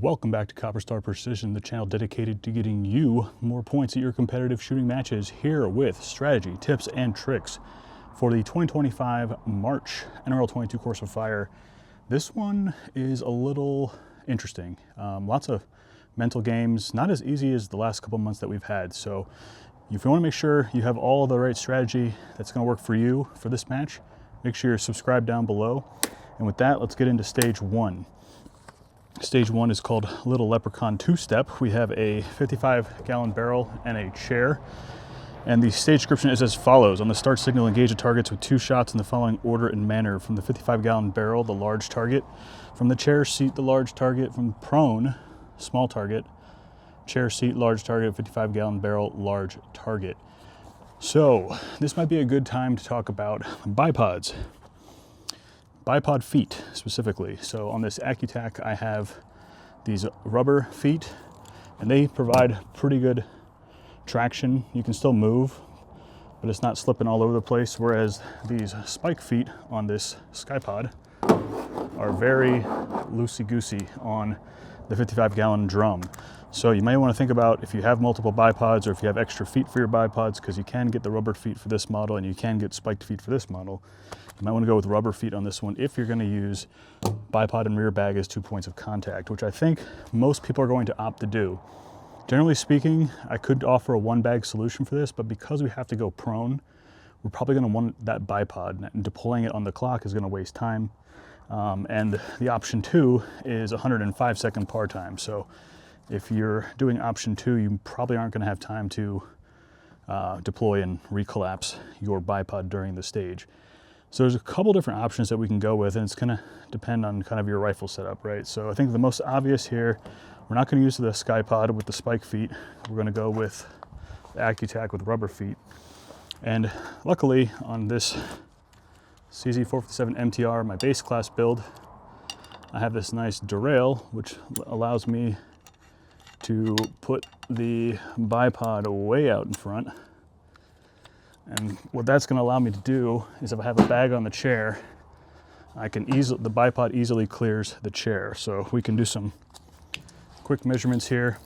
Welcome back to Copper Star Precision, the channel dedicated to getting you more points at your competitive shooting matches, here with strategy, tips, and tricks for the 2025 March NRL22 Course of Fire. This one is a little interesting. Lots of mental games, not as easy as the last couple months that we've had. So if you want to make sure you have all the right strategy that's going to work for you for this match, make sure you're subscribed down below. And with that, let's get into stage one. Stage one is called Little Leprechaun two-step. We have a 55-gallon barrel and a chair. And the stage description is as follows. On the start signal, engage the targets with 2 shots in the following order and manner. From the 55-gallon barrel, the large target. From the chair seat, the large target. From prone, small target. Chair seat, large target. 55-gallon barrel, large target. So this might be a good time to talk about bipods. Bipod feet specifically. So on this AccuTac, I have these rubber feet, and they provide pretty good traction. You can still move, but it's not slipping all over the place. Whereas these spike feet on this SkyPod are very loosey-goosey on the 55-gallon drum. So you may want to think about if you have multiple bipods or if you have extra feet for your bipods, because you can get the rubber feet for this model and you can get spiked feet for this model. You might want to go with rubber feet on this one if you're going to use bipod and rear bag as 2 points of contact, which I think most people are going to opt to do. Generally speaking, I could offer a one bag solution for this, but because we have to go prone, we're probably going to want that bipod, and deploying it on the clock is going to waste time. And the option 2 is 105-second par time. So if you're doing option 2, you probably aren't going to have time to deploy and recollapse your bipod during the stage. So there's a couple different options that we can go with, and it's going to depend on kind of your rifle setup, right? So I think the most obvious here, we're not going to use the SkyPod with the spike feet. We're going to go with the AccuTac with rubber feet. And luckily on this CZ457 MTR, my base class build, I have this nice derail, which allows me to put the bipod way out in front. And what that's going to allow me to do is, if I have a bag on the chair, I can the bipod easily clears the chair. So we can do some quick measurements here.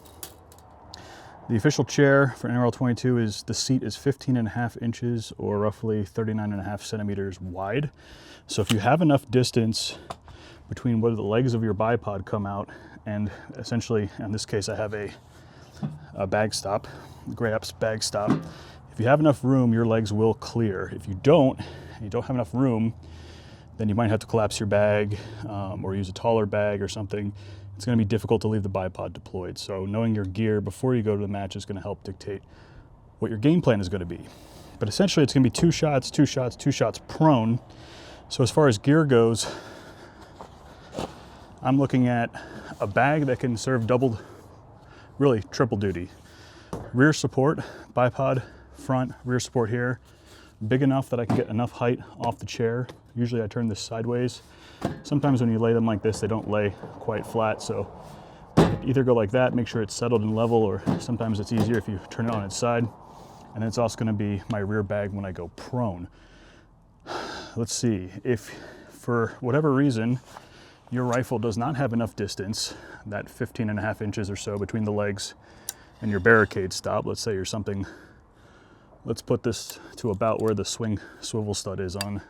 The official chair for NRL22 is, the seat is 15.5 inches or roughly 39.5 centimeters wide. So if you have enough distance between where the legs of your bipod come out, and essentially in this case I have a bag stop, Grey Ops bag stop. If you have enough room, your legs will clear. If you don't, and you don't have enough room, then you might have to collapse your bag or use a taller bag or something. It's going to be difficult to leave the bipod deployed. So knowing your gear before you go to the match is going to help dictate what your game plan is going to be. But essentially it's going to be 2 shots, 2 shots, 2 shots prone. So as far as gear goes, I'm looking at a bag that can serve double, really triple duty. Rear support, bipod, front, rear support here, big enough that I can get enough height off the chair. Usually I turn this sideways. Sometimes when you lay them like this, they don't lay quite flat, so either go like that, make sure it's settled and level, or sometimes it's easier if you turn it on its side. And then it's also going to be my rear bag when I go prone. Let's see, if for whatever reason your rifle does not have enough distance, that 15.5 inches or so between the legs and your barricade stop, let's say you're something, let's put this to about where the swing swivel stud is on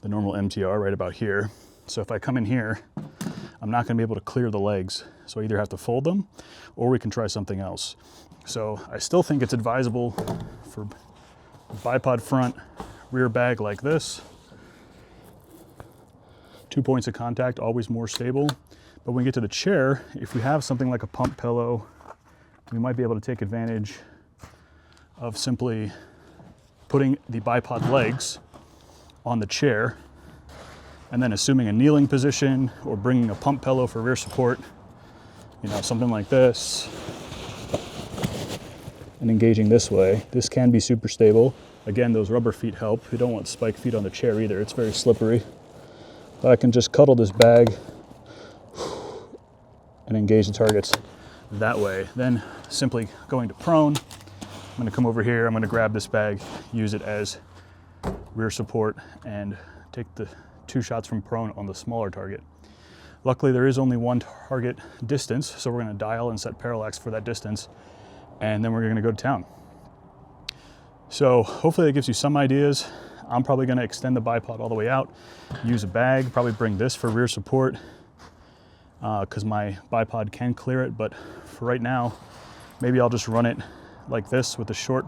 the normal MTR, right about here. So if I come in here, I'm not going to be able to clear the legs. So I either have to fold them or we can try something else. So I still think it's advisable for bipod front, rear bag like this. 2 points of contact, always more stable. But when we get to the chair, if we have something like a pump pillow, we might be able to take advantage of simply putting the bipod legs on the chair and then assuming a kneeling position or bringing a pump pillow for rear support, you know, something like this, and engaging this way. This can be super stable. Again, those rubber feet help. You don't want spike feet on the chair either. It's very slippery. But I can just cuddle this bag and engage the targets that way. Then simply going to prone, I'm going to come over here, I'm going to grab this bag, use it as rear support, and take the 2 shots from prone on the smaller target. Luckily, there is only one target distance, so we're gonna dial and set parallax for that distance, and then we're gonna go to town. So hopefully that gives you some ideas. I'm probably gonna extend the bipod all the way out, use a bag, probably bring this for rear support, because my bipod can clear it, but for right now, maybe I'll just run it like this with a short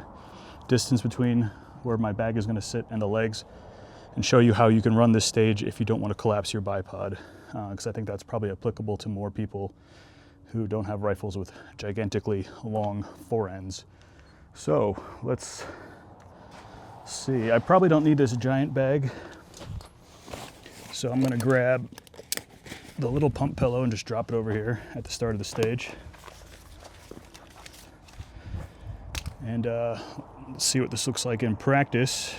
distance between where my bag is gonna sit and the legs, and show you how you can run this stage if you don't want to collapse your bipod, because I think that's probably applicable to more people who don't have rifles with gigantically long forends. So let's see, I probably don't need this giant bag, so I'm gonna grab the little pump pillow and just drop it over here at the start of the stage. And let's see what this looks like in practice.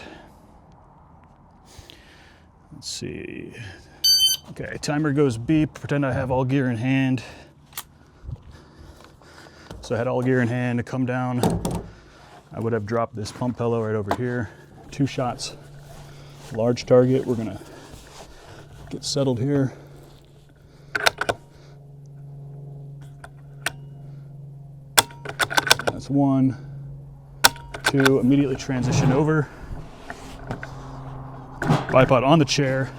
Let's see. Okay, timer goes beep. Pretend I have all gear in hand. So I had all gear in hand to come down. I would have dropped this pump pillow right over here. 2 shots, large target. We're gonna get settled here. That's 1, 2, immediately transition over. Bipod on the chair.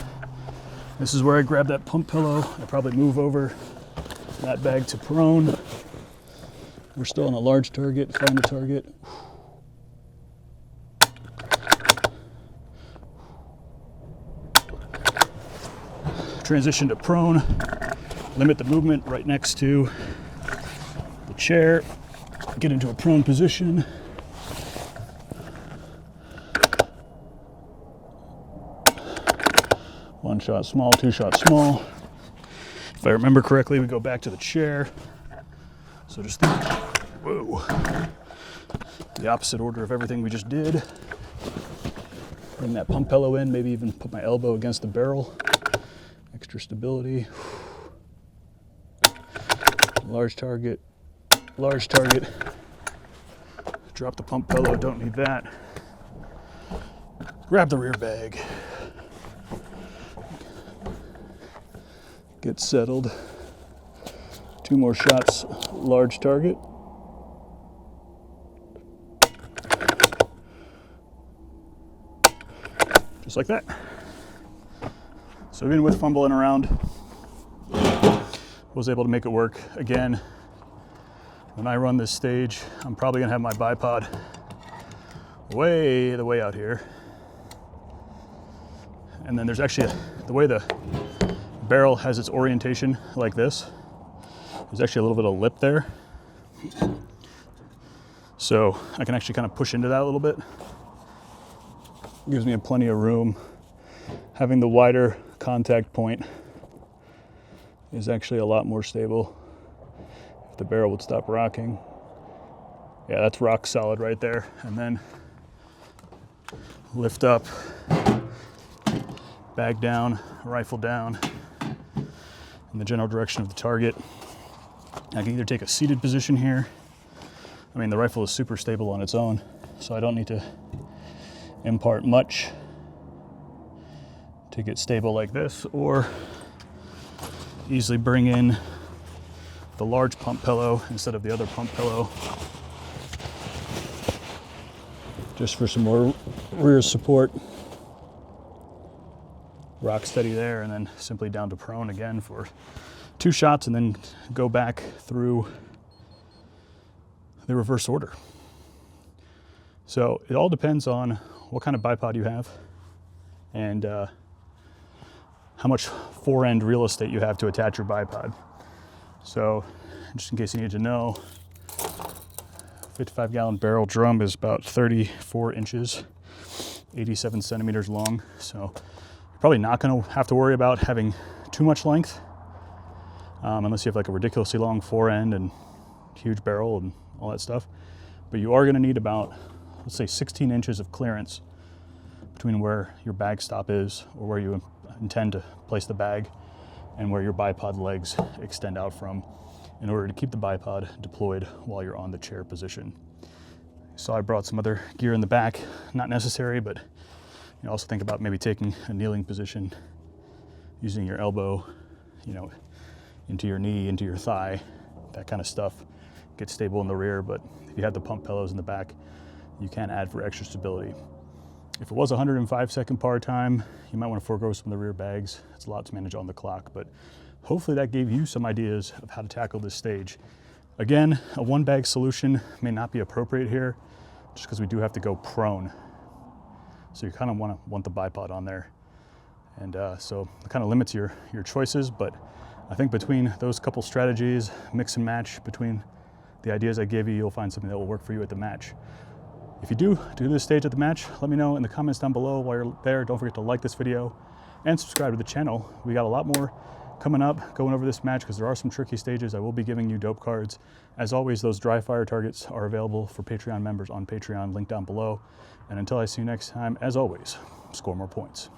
This is where I grab that pump pillow. I probably move over that bag to prone. We're still on a large target, find the target. Transition to prone. Limit the movement right next to the chair. Get into a prone position. One shot small, 2 shots small. If I remember correctly, we go back to the chair. So just think, whoa, the opposite order of everything we just did. Bring that pump pillow in, maybe even put my elbow against the barrel. Extra stability. Large target, large target. Drop the pump pillow, don't need that. Grab the rear bag. Get settled. 2 more shots, large target. Just like that. So even with fumbling around, was able to make it work. Again, when I run this stage, I'm probably gonna have my bipod way the way out here. And then there's actually, the way the barrel has its orientation like this, there's actually a little bit of lip there. So I can actually kind of push into that a little bit. Gives me plenty of room. Having the wider contact point is actually a lot more stable. If the barrel would stop rocking. Yeah, that's rock solid right there. And then lift up, bag down, rifle down in the general direction of the target. I can either take a seated position here. I mean, the rifle is super stable on its own, so I don't need to impart much to get stable like this, or easily bring in the large pump pillow instead of the other pump pillow, just for some more rear support. Rock steady there, and then simply down to prone again for 2 shots, and then go back through the reverse order. So it all depends on what kind of bipod you have and how much fore-end real estate you have to attach your bipod. So just in case you need to know, 55-gallon barrel drum is about 34 inches, 87 centimeters long. So you're probably not going to have to worry about having too much length, unless you have like a ridiculously long fore-end and huge barrel and all that stuff. But you are going to need about, let's say, 16 inches of clearance between where your bag stop is, or where you intend to place the bag, and where your bipod legs extend out from, in order to keep the bipod deployed while you're on the chair position. So I brought some other gear in the back, not necessary, but you also think about maybe taking a kneeling position, using your elbow you know, into your knee, into your thigh, that kind of stuff. Get stable in the rear, but if you have the pump pillows in the back, you can add for extra stability. If it was a 105-second par time, you might want to forego some of the rear bags. It's a lot to manage on the clock, but hopefully that gave you some ideas of how to tackle this stage. Again, a one bag solution may not be appropriate here just because we do have to go prone. So you kind of want the bipod on there. And so it kind of limits your choices, but I think between those couple strategies, mix and match between the ideas I gave you, you'll find something that will work for you at the match. If you do this stage at the match, let me know in the comments down below. While you're there, don't forget to like this video and subscribe to the channel. We got a lot more coming up, going over this match, because there are some tricky stages. I will be giving you dope cards. As always, those dry fire targets are available for Patreon members on Patreon, link down below. And until I see you next time, as always, score more points.